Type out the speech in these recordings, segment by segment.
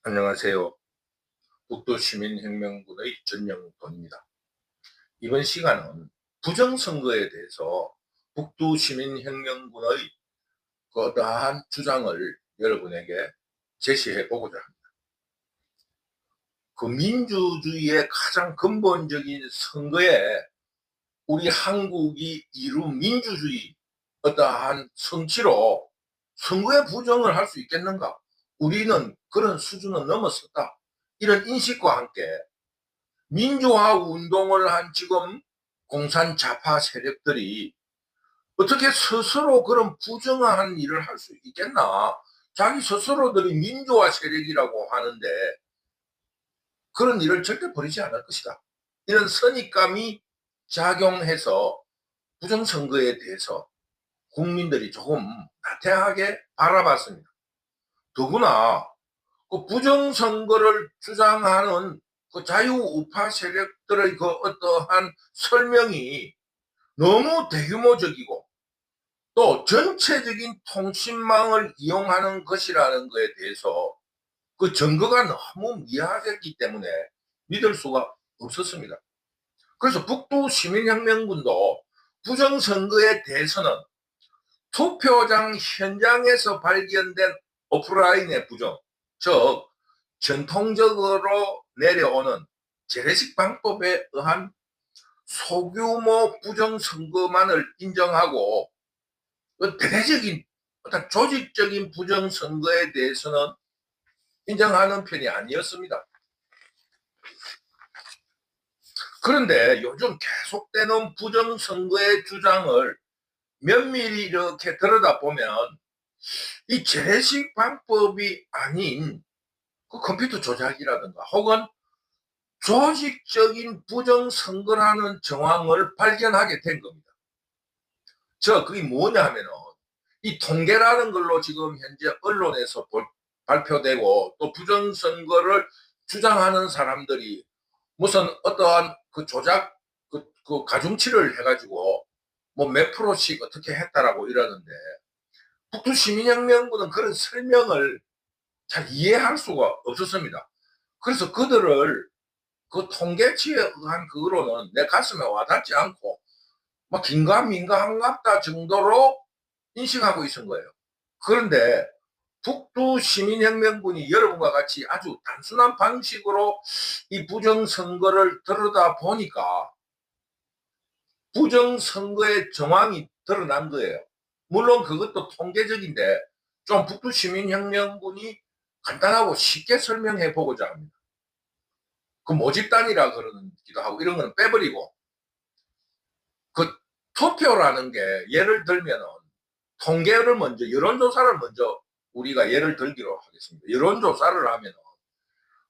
안녕하세요. 북도시민혁명군의 전영돈입니다. 이번 시간은 부정선거에 대해서 북도시민혁명군의 거대한 주장을 여러분에게 제시해 보고자 합니다. 그 민주주의의 가장 근본적인 선거에 우리 한국이 이룬 민주주의 어떠한 성취로 선거에 부정을 할 수 있겠는가? 우리는 그런 수준은 넘어섰다. 이런 인식과 함께 민주화 운동을 한 지금 공산 좌파 세력들이 어떻게 스스로 그런 부정한 일을 할 수 있겠나? 자기 스스로들이 민주화 세력이라고 하는데 그런 일을 절대 벌이지 않을 것이다. 이런 선입감이 작용해서 부정선거에 대해서 국민들이 조금 나태하게 바라봤습니다. 더구나 그 부정선거를 주장하는 그 자유우파 세력들의 그 어떠한 설명이 너무 대규모적이고 또 전체적인 통신망을 이용하는 것이라는 것에 대해서 그 증거가 너무 미약했기 때문에 믿을 수가 없었습니다. 그래서 북두 시민혁명군도 부정선거에 대해서는 투표장 현장에서 발견된 오프라인의 부정, 즉 전통적으로 내려오는 재래식 방법에 의한 소규모 부정선거만을 인정하고 대대적인 어떤 조직적인 부정선거에 대해서는 인정하는 편이 아니었습니다. 그런데 요즘 계속되는 부정선거의 주장을 면밀히 이렇게 들여다보면 이 재래식 방법이 아닌 그 컴퓨터 조작이라든가 혹은 조직적인 부정선거라는 정황을 발견하게 된 겁니다. 그게 뭐냐 하면은 이 통계라는 걸로 지금 현재 언론에서 발표되고 또 부정선거를 주장하는 사람들이 무슨 어떠한 그 조작 그 가중치를 해가지고 뭐 몇 프로씩 어떻게 했다라고 이러는데 북두시민혁명군은 그런 설명을 잘 이해할 수가 없었습니다. 그래서 그들을 그 통계치에 의한 그거로는 내 가슴에 와닿지 않고 막 긴가민가 한갑다 정도로 인식하고 있은 거예요. 그런데 북두 시민혁명군이 여러분과 같이 아주 단순한 방식으로 이 부정선거를 들여다 보니까 부정선거의 정황이 드러난 거예요. 물론 그것도 통계적인데 좀 북두 시민혁명군이 간단하고 쉽게 설명해 보고자 합니다. 그 모집단이라 그러기도 하고 이런 거는 빼버리고 그 투표라는 게 예를 들면은 통계를 먼저 여론조사를 먼저 우리가 예를 들기로 하겠습니다. 여론조사를 하면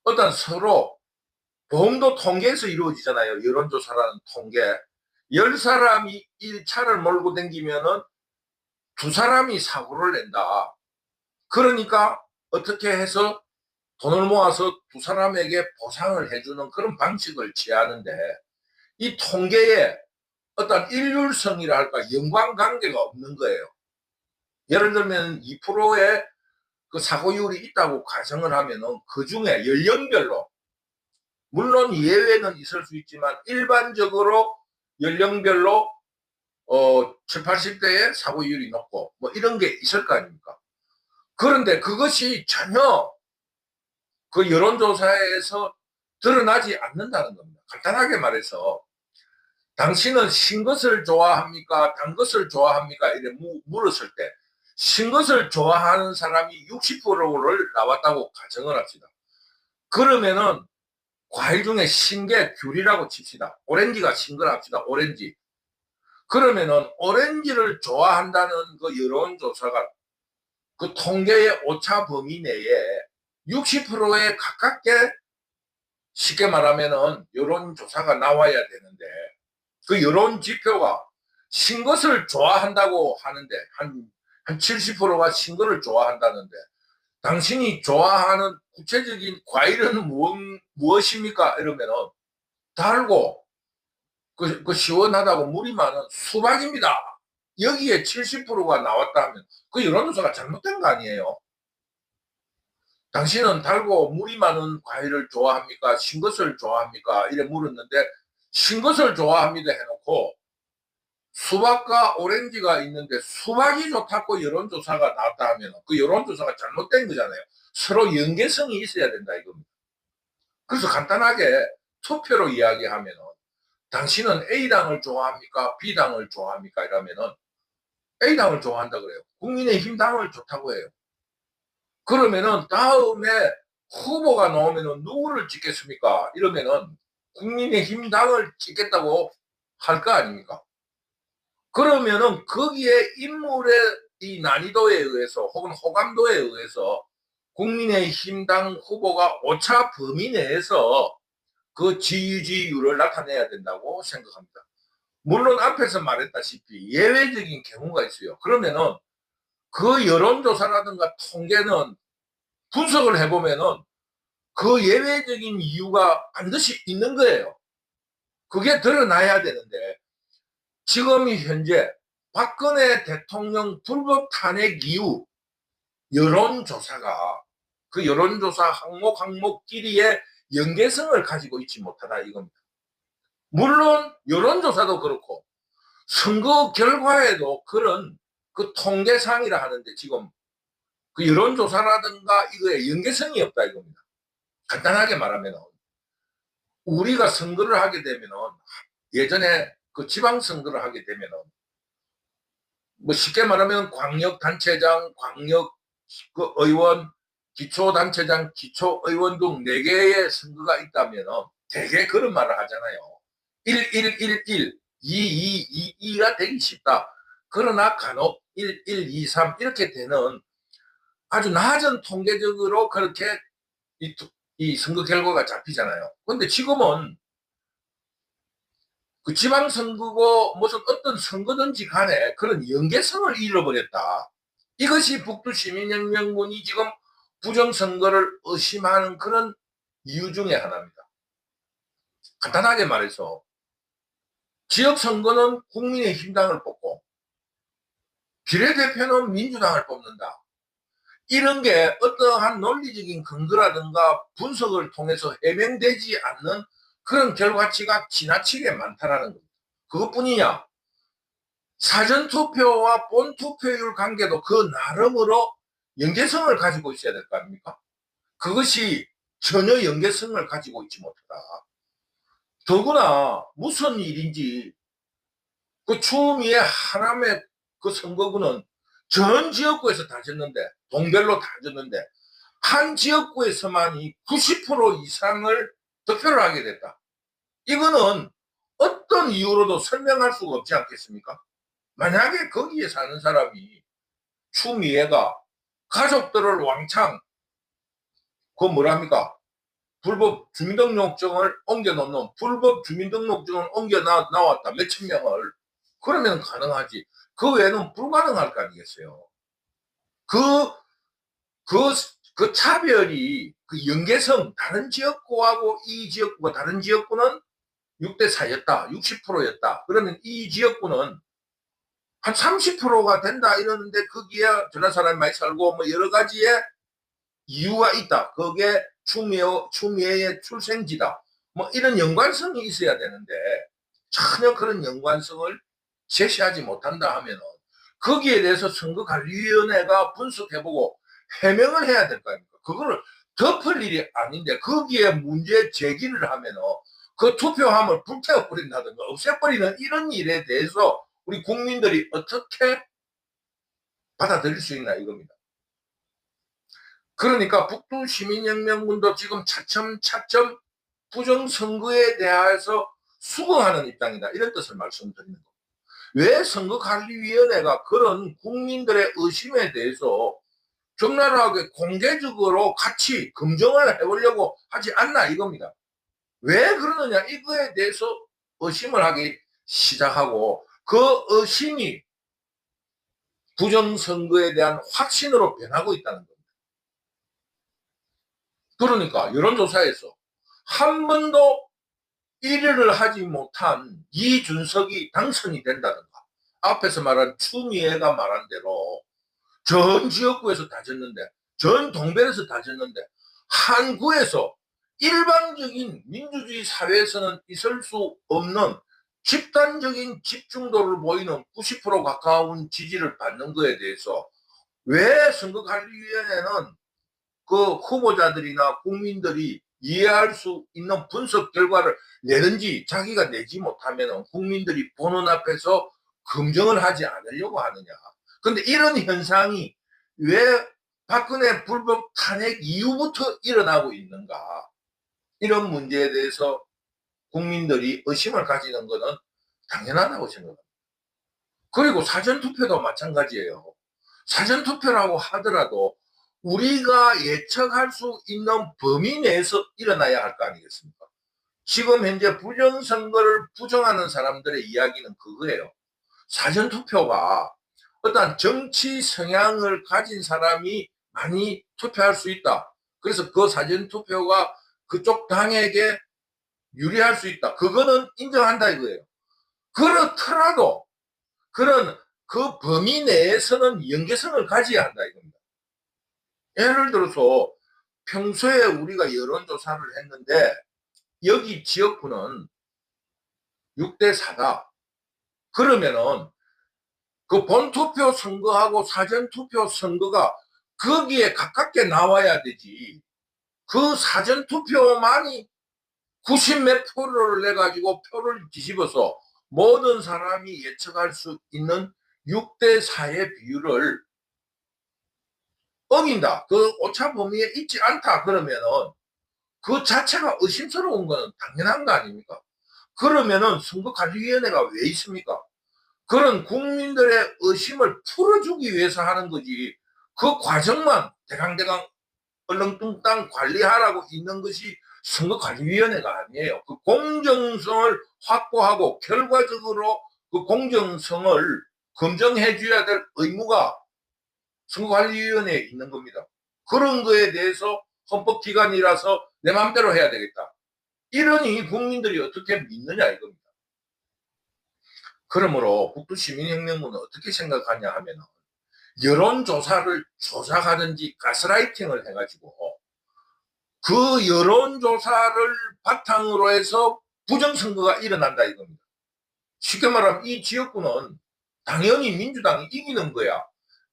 어떤 서로 보험도 통계에서 이루어지잖아요. 여론조사라는 통계. 10사람이 1차를 몰고 다니면은 2사람이 사고를 낸다. 그러니까 어떻게 해서 돈을 모아서 2사람에게 보상을 해주는 그런 방식을 취하는데 이 통계에 어떤 일률성이라 할까 연관관계가 없는 거예요. 예를 들면 2%의 그 사고율이 있다고 가정을 하면은 그 중에 연령별로 물론 예외는 있을 수 있지만 일반적으로 연령별로 7, 80대의 사고율이 높고 뭐 이런 게 있을 거 아닙니까? 그런데 그것이 전혀 그 여론조사에서 드러나지 않는다는 겁니다. 간단하게 말해서 당신은 신 것을 좋아합니까? 단 것을 좋아합니까? 이렇게 물었을 때 신 것을 좋아하는 사람이 60%를 나왔다고 가정을 합시다. 그러면은 과일 중에 신게 귤이라고 칩시다. 오렌지가 신 거라 합시다. 오렌지. 그러면은 오렌지를 좋아한다는 그 여론조사가 그 통계의 오차 범위 내에 60%에 가깝게 쉽게 말하면은 여론조사가 나와야 되는데 그 여론 지표가 신 것을 좋아한다고 하는데 한 70%가 신 거를 좋아한다는데 당신이 좋아하는 구체적인 과일은 무엇입니까? 이러면은 달고 그 시원하다고 물이 많은 수박입니다. 여기에 70%가 나왔다 하면 그 여론조사가 잘못된 거 아니에요. 당신은 달고 물이 많은 과일을 좋아합니까? 신 것을 좋아합니까? 이래 물었는데 신 것을 좋아합니다 해놓고 수박과 오렌지가 있는데 수박이 좋다고 여론조사가 나왔다 하면 그 여론조사가 잘못된 거잖아요. 서로 연계성이 있어야 된다 이겁니다. 그래서 간단하게 투표로 이야기하면 당신은 A당을 좋아합니까? B당을 좋아합니까? 이러면은 A당을 좋아한다 그래요. 국민의힘 당을 좋다고 해요. 그러면은 다음에 후보가 나오면은 누구를 찍겠습니까? 이러면은 국민의힘 당을 찍겠다고 할 거 아닙니까? 그러면은 거기에 인물의 이 난이도에 의해서 혹은 호감도에 의해서 국민의힘 당 후보가 오차 범위 내에서 그 지지율을 나타내야 된다고 생각합니다. 물론 앞에서 말했다시피 예외적인 경우가 있어요. 그러면은 그 여론조사라든가 통계는 분석을 해보면은 그 예외적인 이유가 반드시 있는 거예요. 그게 드러나야 되는데 지금 현재 박근혜 대통령 불법 탄핵 이후 여론조사가 그 여론조사 항목끼리의 연계성을 가지고 있지 못하다 이겁니다. 물론 여론조사도 그렇고 선거 결과에도 그런 그 통계상이라 하는데 지금 그 여론조사라든가 이거에 연계성이 없다 이겁니다. 간단하게 말하면 우리가 선거를 하게 되면은 예전에 그 지방선거를 하게 되면은 뭐 쉽게 말하면 광역단체장, 광역 그 의원, 기초단체장, 기초의원 등 4개의 선거가 있다면 되게 그런 말을 하잖아요. 1, 1, 1, 1, 2, 2, 2, 2가 되기 쉽다. 그러나 간혹 1, 1, 2, 3 이렇게 되는 아주 낮은 통계적으로 그렇게 이 선거 결과가 잡히잖아요. 근데 지금은 그 지방선거고 무슨 어떤 선거든지 간에 그런 연계성을 잃어버렸다. 이것이 북두시민혁명군이 지금 부정선거를 의심하는 그런 이유 중에 하나입니다. 간단하게 말해서 지역선거는 국민의힘당을 뽑고 비례대표는 민주당을 뽑는다. 이런 게 어떠한 논리적인 근거라든가 분석을 통해서 해명되지 않는 그런 결과치가 지나치게 많다라는 겁니다. 그것뿐이냐? 사전투표와 본투표율 관계도 그 나름으로 연계성을 가지고 있어야 될 거 아닙니까? 그것이 전혀 연계성을 가지고 있지 못하다. 더구나 무슨 일인지 그 추미애 하남의 그 선거구는 전 지역구에서 다 졌는데 동별로 다 졌는데 한 지역구에서만이 90% 이상을 득표를 하게 됐다. 이거는 어떤 이유로도 설명할 수가 없지 않겠습니까? 만약에 거기에 사는 사람이 추미애가 가족들을 왕창 그 뭐랍니까? 불법 주민등록증을 옮겨놓는 불법 주민등록증을 옮겨 나왔다 몇천 명을 그러면 가능하지. 그 외에는 불가능할 거 아니겠어요. 그, 그, 그 차별이 그 연계성 다른 지역구하고 이 지역구가 다른 지역구는 6대 4였다. 60%였다. 그러면 이 지역구는 한 30%가 된다 이러는데 거기에 전라 사람이 많이 살고 뭐 여러 가지의 이유가 있다. 그게 추미애의 출생지다. 뭐 이런 연관성이 있어야 되는데 전혀 그런 연관성을 제시하지 못한다 하면 거기에 대해서 선거관리위원회가 분석해보고 해명을 해야 될 거 아닙니까? 그거를 덮을 일이 아닌데 거기에 문제 제기를 하면 그 투표함을 불태워버린다든가 없애버리는 이런 일에 대해서 우리 국민들이 어떻게 받아들일 수 있나 이겁니다. 그러니까 북두시민혁명군도 지금 차츰차츰 부정선거에 대해서 수긍하는 입장이다. 이런 뜻을 말씀드리는 겁니다. 왜 선거관리위원회가 그런 국민들의 의심에 대해서 적나라하게 공개적으로 같이 검증을 해보려고 하지 않나 이겁니다. 왜 그러느냐 이거에 대해서 의심을 하기 시작하고 그 의심이 부정선거에 대한 확신으로 변하고 있다는 겁니다. 그러니까 여론조사에서 한 번도 1위를 하지 못한 이준석이 당선이 된다든가 앞에서 말한 추미애가 말한 대로 전 지역구에서 다 졌는데 전 동별에서 다졌는데 한국에서 일반적인 민주주의 사회에서는 있을 수 없는 집단적인 집중도를 보이는 90% 가까운 지지를 받는 거에 대해서 왜 선거관리위원회는 그 후보자들이나 국민들이 이해할 수 있는 분석 결과를 내는지 자기가 내지 못하면 국민들이 보는 앞에서 검증을 하지 않으려고 하느냐. 근데 이런 현상이 왜 박근혜 불법 탄핵 이후부터 일어나고 있는가. 이런 문제에 대해서 국민들이 의심을 가지는 것은 당연하다고 생각합니다. 그리고 사전투표도 마찬가지예요. 사전투표라고 하더라도 우리가 예측할 수 있는 범위 내에서 일어나야 할 거 아니겠습니까? 지금 현재 부정선거를 부정하는 사람들의 이야기는 그거예요. 사전투표가 어떤 정치 성향을 가진 사람이 많이 투표할 수 있다. 그래서 그 사전투표가 그쪽 당에게 유리할 수 있다. 그거는 인정한다 이거예요. 그렇더라도 그런 그 범위 내에서는 연계성을 가져야 한다 이겁니다. 예를 들어서 평소에 우리가 여론조사를 했는데 여기 지역구는 6대 4다. 그러면은 그 본투표 선거하고 사전투표 선거가 거기에 가깝게 나와야 되지. 그 사전투표만이 90몇 표를 내가지고 표를 뒤집어서 모든 사람이 예측할 수 있는 6대 4의 비율을 어긴다. 그 오차 범위에 있지 않다. 그러면은 그 자체가 의심스러운 거는 당연한 거 아닙니까? 그러면은 선거관리위원회가 왜 있습니까? 그런 국민들의 의심을 풀어주기 위해서 하는 거지. 그 과정만 대강대강 얼렁뚱땅 관리하라고 있는 것이 선거관리위원회가 아니에요. 그 공정성을 확보하고 결과적으로 그 공정성을 검증해 줘야 될 의무가 선거관리위원회에 있는 겁니다. 그런 거에 대해서 헌법기관이라서 내 마음대로 해야 되겠다. 이러니 국민들이 어떻게 믿느냐 이겁니다. 그러므로 북두시민혁명군은 어떻게 생각하냐 하면 여론조사를 조작하든지 가스라이팅을 해가지고 그 여론조사를 바탕으로 해서 부정선거가 일어난다 이겁니다. 쉽게 말하면 이 지역구는 당연히 민주당이 이기는 거야.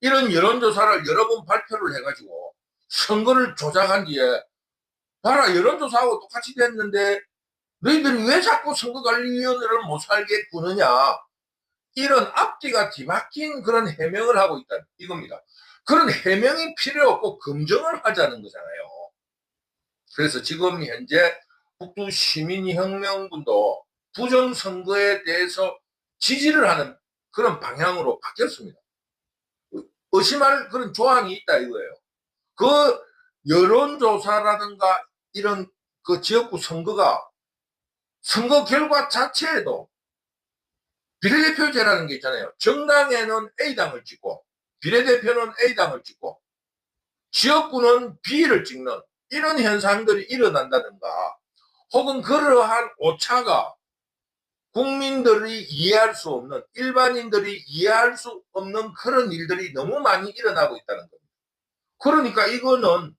이런 여론조사를 여러 번 발표를 해가지고 선거를 조작한 뒤에 봐라 여론조사하고 똑같이 됐는데 너희들이 왜 자꾸 선거관리위원회를 못 살게 구느냐. 이런 앞뒤가 뒤바뀐 그런 해명을 하고 있다 이겁니다. 그런 해명이 필요 없고 검증을 하자는 거잖아요. 그래서 지금 현재 북두시민혁명군도 부정선거에 대해서 지지를 하는 그런 방향으로 바뀌었습니다. 의심할 그런 조항이 있다 이거예요. 그 여론조사라든가 이런 그 지역구 선거가 선거 결과 자체에도 비례대표제라는 게 있잖아요. 정당에는 A당을 찍고 비례대표는 A당을 찍고 지역구는 B를 찍는 이런 현상들이 일어난다든가 혹은 그러한 오차가 국민들이 이해할 수 없는 일반인들이 이해할 수 없는 그런 일들이 너무 많이 일어나고 있다는 겁니다. 그러니까 이거는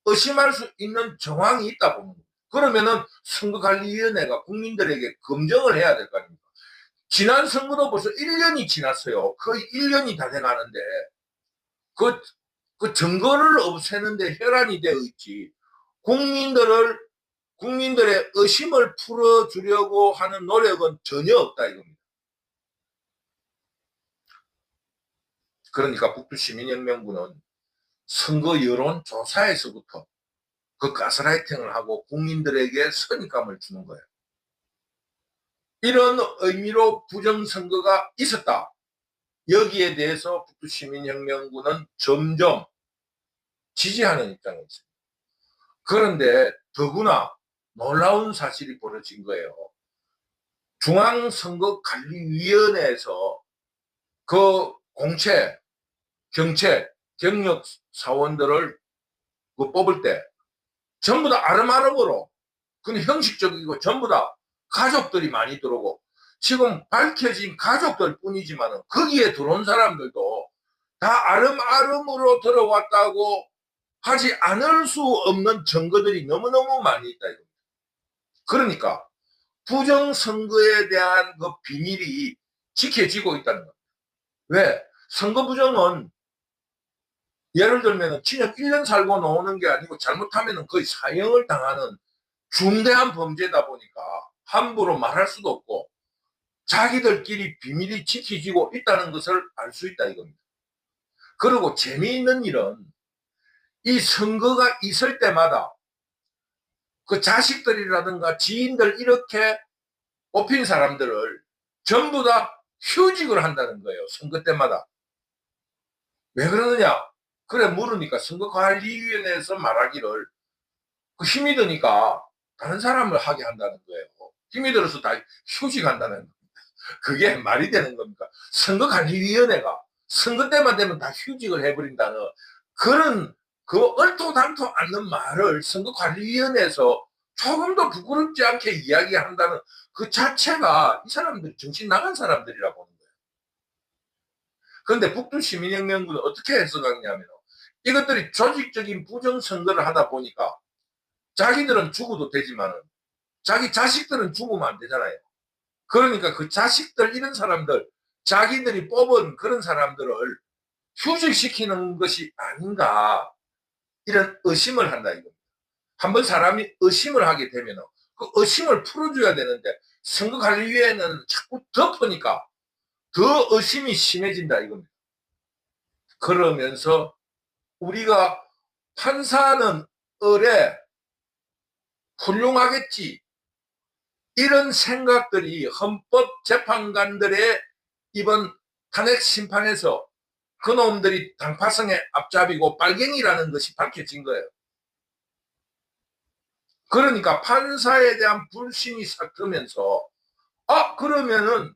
의심할 수 있는 정황이 있다 봅니다. 그러면은 선거관리위원회가 국민들에게 검증을 해야 될 거 아닙니까? 지난 선거도 벌써 1년이 지났어요. 거의 1년이 다 돼가는데 그 증거를 없애는데 혈안이 되어 있지. 국민들의 의심을 풀어주려고 하는 노력은 전혀 없다 이겁니다. 그러니까 북두시민혁명군은 선거 여론조사에서부터 그 가스라이팅을 하고 국민들에게 선입감을 주는 거예요. 이런 의미로 부정선거가 있었다. 여기에 대해서 북두시민혁명군은 점점 지지하는 입장에 있습니다. 그런데 더구나 놀라운 사실이 벌어진 거예요. 중앙선거관리위원회에서 그 공채, 경채, 경력 사원들을 그 뽑을 때 전부 다 아름아름으로 그건 형식적이고 전부 다 가족들이 많이 들어오고 지금 밝혀진 가족들 뿐이지만 거기에 들어온 사람들도 다 아름아름으로 들어왔다고 하지 않을 수 없는 증거들이 너무너무 많이 있다 이겁니다. 그러니까 부정선거에 대한 그 비밀이 지켜지고 있다는 겁니다. 왜? 선거 부정은 예를 들면 징역 1년 살고 나오는 게 아니고 잘못하면 거의 사형을 당하는 중대한 범죄다 보니까 함부로 말할 수도 없고 자기들끼리 비밀이 지켜지고 있다는 것을 알 수 있다 이겁니다. 그리고 재미있는 일은 이 선거가 있을 때마다 그 자식들이라든가 지인들 이렇게 뽑힌 사람들을 전부 다 휴직을 한다는 거예요. 선거 때마다. 왜 그러느냐? 그래 물으니까 선거관리위원회에서 말하기를 그 힘이 드니까 다른 사람을 하게 한다는 거예요. 힘이 들어서 다 휴직한다는 겁니다. 그게 말이 되는 겁니까? 선거관리위원회가 선거 때만 되면 다 휴직을 해버린다는 그런 그 얼토당토 않는 말을 선거관리위원회에서 조금도 부끄럽지 않게 이야기한다는 그 자체가 이 사람들이 정신 나간 사람들이라고 보는 거예요. 그런데 북두시민혁명군은 어떻게 해석하냐면 이것들이 조직적인 부정선거를 하다 보니까 자기들은 죽어도 되지만 자기 자식들은 죽으면 안 되잖아요. 그러니까 그 자식들 이런 사람들 자기들이 뽑은 그런 사람들을 휴직시키는 것이 아닌가 이런 의심을 한다 이겁니다. 한번 사람이 의심을 하게 되면 그 의심을 풀어줘야 되는데 선거관리위원회는 자꾸 덮으니까 더 의심이 심해진다 이겁니다. 그러면서 우리가 판사는 을에 훌륭하겠지 이런 생각들이 헌법재판관들의 이번 탄핵 심판에서 그놈들이 당파성에 앞잡이고 빨갱이라는 것이 밝혀진 거예요. 그러니까 판사에 대한 불신이 싹 트면서 그러면은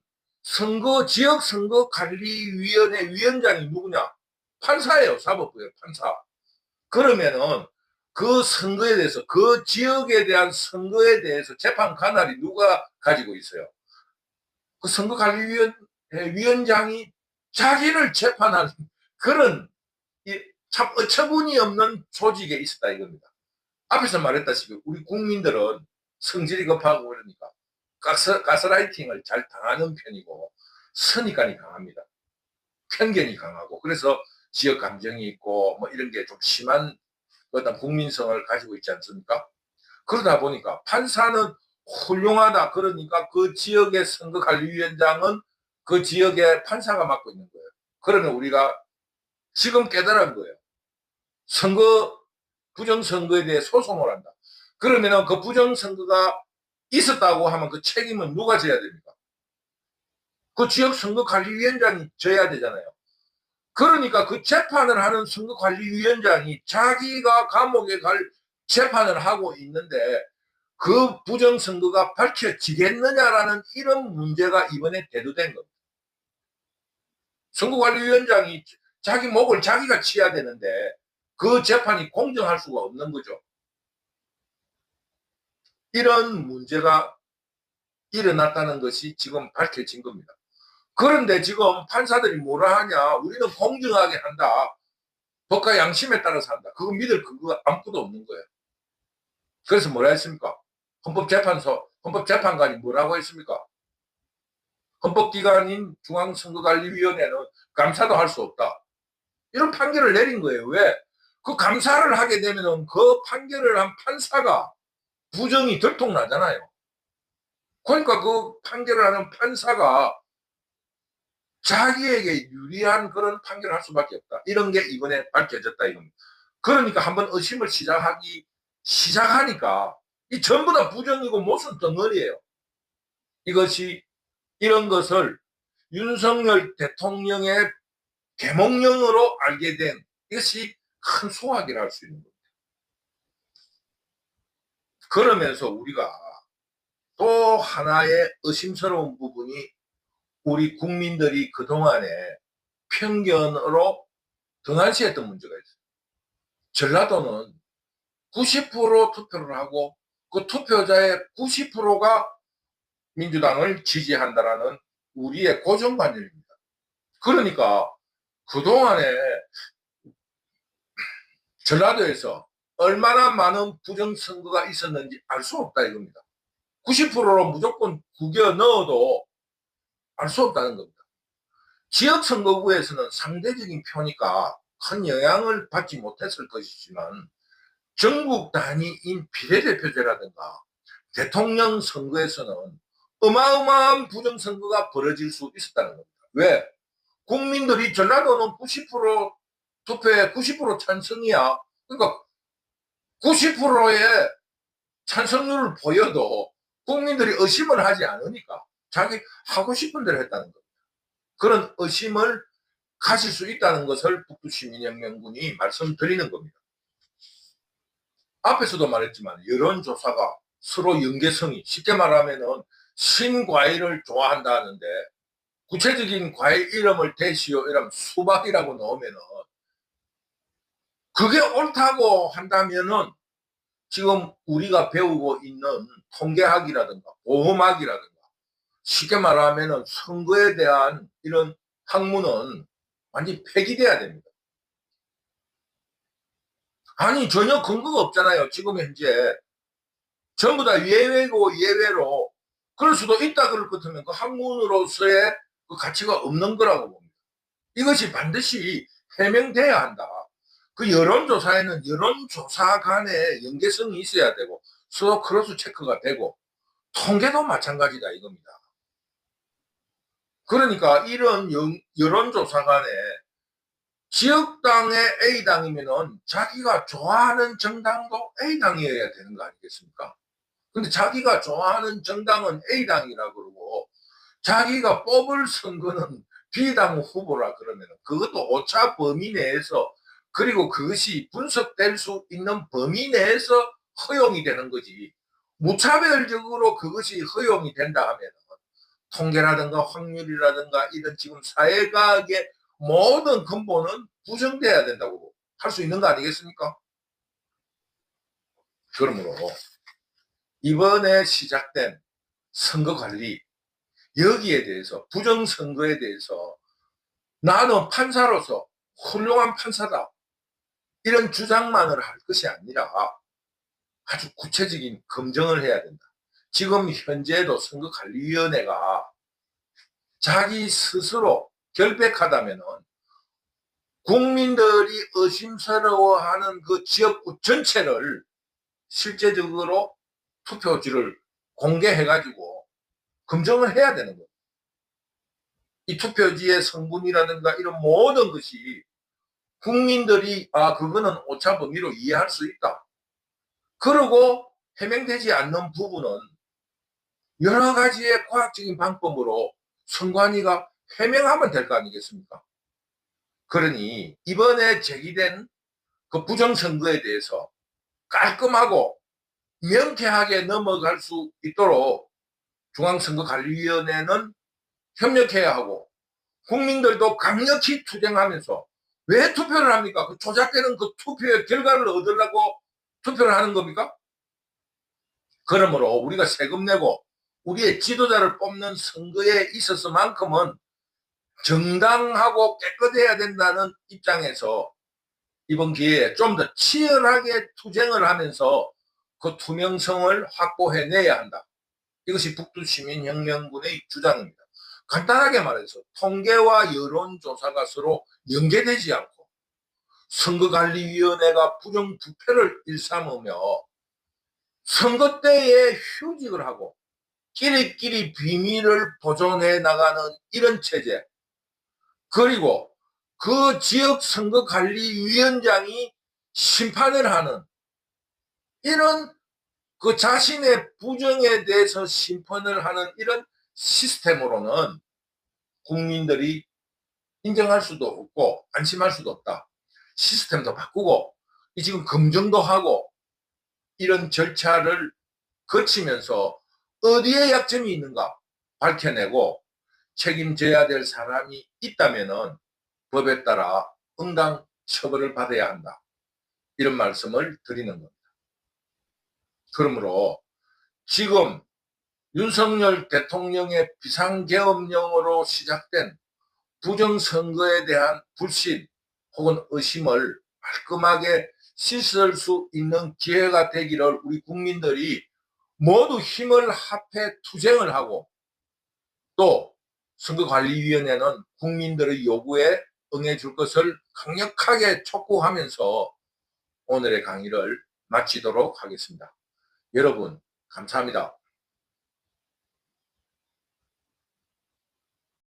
지역선거관리위원회 위원장이 누구냐? 판사예요. 사법부예요. 판사. 그러면은 그 선거에 대해서 그 지역에 대한 선거에 대해서 재판 관할이 누가 가지고 있어요? 그 선거관리위원회 위원장이 자기를 재판하는 그런 참 어처구니 없는 조직에 있었다 이겁니다. 앞에서 말했다시피 우리 국민들은 성질이 급하고 그러니까 가스라이팅을 잘 당하는 편이고 선입관이 강합니다. 편견이 강하고 그래서 지역 감정이 있고 뭐 이런 게 좀 심한 어떤 국민성을 가지고 있지 않습니까? 그러다 보니까 판사는 훌륭하다. 그러니까 그 지역의 선거관리위원장은 그 지역의 판사가 맡고 있는 거예요. 그러면 우리가 지금 깨달은 거예요. 부정선거에 대해 소송을 한다. 그러면 그 부정선거가 있었다고 하면 그 책임은 누가 져야 됩니까? 그 지역 선거관리위원장이 져야 되잖아요. 그러니까 그 재판을 하는 선거관리위원장이 자기가 감옥에 갈 재판을 하고 있는데 그 부정선거가 밝혀지겠느냐라는 이런 문제가 이번에 대두된 겁니다. 선거관리위원장이 자기 목을 자기가 치야 되는데 그 재판이 공정할 수가 없는 거죠. 이런 문제가 일어났다는 것이 지금 밝혀진 겁니다. 그런데 지금 판사들이 뭐라 하냐? 우리는 공정하게 한다. 법과 양심에 따라서 한다. 그거 믿을 그거 아무것도 없는 거예요. 그래서 뭐라 했습니까? 헌법재판관이 뭐라고 했습니까? 헌법기관인 중앙선거관리위원회는 감사도 할 수 없다. 이런 판결을 내린 거예요. 왜? 그 감사를 하게 되면 그 판결을 한 판사가 부정이 들통나잖아요. 그러니까 그 판결을 하는 판사가 자기에게 유리한 그런 판결을 할 수밖에 없다. 이런 게 이번에 밝혀졌다 이겁니다. 그러니까 한번 의심을 시작하니까 이 전부 다 부정이고 모순 덩어리예요. 이런 것을 윤석열 대통령의 계몽령으로 알게 된 이것이 큰 소학이라 할 수 있는 겁니다. 그러면서 우리가 또 하나의 의심스러운 부분이 우리 국민들이 그동안에 편견으로 등한시했던 문제가 있어요. 전라도는 90% 투표를 하고 그 투표자의 90%가 민주당을 지지한다라는 우리의 고정관념입니다. 그러니까 그동안에 전라도에서 얼마나 많은 부정선거가 있었는지 알 수 없다 이겁니다. 90%로 무조건 구겨 넣어도 알 수 없다는 겁니다. 지역선거구에서는 상대적인 표니까 큰 영향을 받지 못했을 것이지만 전국 단위인 비례대표제라든가 대통령 선거에서는 어마어마한 부정선거가 벌어질 수 있었다는 겁니다. 왜? 국민들이 전라도는 90% 투표에 90% 찬성이야. 그러니까 90%의 찬성률을 보여도 국민들이 의심을 하지 않으니까 자기 하고 싶은 대로 했다는 겁니다. 그런 의심을 가질 수 있다는 것을 북두시민혁명군이 말씀드리는 겁니다. 앞에서도 말했지만 여론조사가 서로 연계성이, 쉽게 말하면 신과일을 좋아한다는데 구체적인 과일 이름을 대시오 이러면 수박이라고 넣으면 그게 옳다고 한다면은 지금 우리가 배우고 있는 통계학이라든가 보험학이라든가 쉽게 말하면 선거에 대한 이런 학문은 완전히 폐기돼야 됩니다. 아니 전혀 근거가 없잖아요. 지금 현재 전부 다 예외고 예외로 그럴 수도 있다 그럴 것 같으면 그 학문으로서의 그 가치가 없는 거라고 봅니다. 이것이 반드시 해명돼야 한다. 그 여론조사에는 여론조사 간의 연계성이 있어야 되고 서로 크로스 체크가 되고 통계도 마찬가지다 이겁니다. 그러니까 이런 여론조사 간에 지역당의 A당이면은 자기가 좋아하는 정당도 A당이어야 되는 거 아니겠습니까? 근데 자기가 좋아하는 정당은 A당이라 그러고 자기가 뽑을 선거는 B당 후보라 그러면 그것도 오차 범위 내에서 그리고 그것이 분석될 수 있는 범위 내에서 허용이 되는 거지. 무차별적으로 그것이 허용이 된다 하면 통계라든가 확률이라든가 이런 지금 사회과학의 모든 근본은 부정돼야 된다고 할 수 있는 거 아니겠습니까? 그러므로 이번에 시작된 선거관리 여기에 대해서 부정선거에 대해서 나는 판사로서 훌륭한 판사다 이런 주장만을 할 것이 아니라 아주 구체적인 검증을 해야 된다. 지금 현재도 선거관리위원회가 자기 스스로 결백하다면 국민들이 의심스러워하는 그 지역구 전체를 실제적으로 투표지를 공개해가지고 검증을 해야 되는 거예요. 이 투표지의 성분이라든가 이런 모든 것이 국민들이 그거는 오차 범위로 이해할 수 있다. 그리고 해명되지 않는 부분은 여러 가지의 과학적인 방법으로 선관위가 해명하면 될 거 아니겠습니까? 그러니 이번에 제기된 그 부정선거에 대해서 깔끔하고 명쾌하게 넘어갈 수 있도록 중앙선거관리위원회는 협력해야 하고 국민들도 강력히 투쟁하면서 왜 투표를 합니까? 그 조작되는 그 투표의 결과를 얻으려고 투표를 하는 겁니까? 그러므로 우리가 세금 내고 우리의 지도자를 뽑는 선거에 있어서만큼은 정당하고 깨끗해야 된다는 입장에서 이번 기회에 좀 더 치열하게 투쟁을 하면서 그 투명성을 확보해내야 한다. 이것이 북두시민혁명군의 주장입니다. 간단하게 말해서 통계와 여론조사가 서로 연계되지 않고 선거관리위원회가 부정부패를 일삼으며 선거 때에 휴직을 하고 끼리끼리 비밀을 보존해 나가는 이런 체제, 그리고 그 지역 선거관리위원장이 심판을 하는 이런 그 자신의 부정에 대해서 심판을 하는 이런 시스템으로는 국민들이 인정할 수도 없고 안심할 수도 없다. 시스템도 바꾸고 지금 검증도 하고 이런 절차를 거치면서 어디에 약점이 있는가 밝혀내고 책임져야 될 사람이 있다면은 법에 따라 응당 처벌을 받아야 한다. 이런 말씀을 드리는 겁니다. 그러므로 지금 윤석열 대통령의 비상계엄령으로 시작된 부정선거에 대한 불신 혹은 의심을 깔끔하게 씻을 수 있는 기회가 되기를 우리 국민들이 모두 힘을 합해 투쟁을 하고, 또 선거관리위원회는 국민들의 요구에 응해줄 것을 강력하게 촉구하면서 오늘의 강의를 마치도록 하겠습니다. 여러분 감사합니다.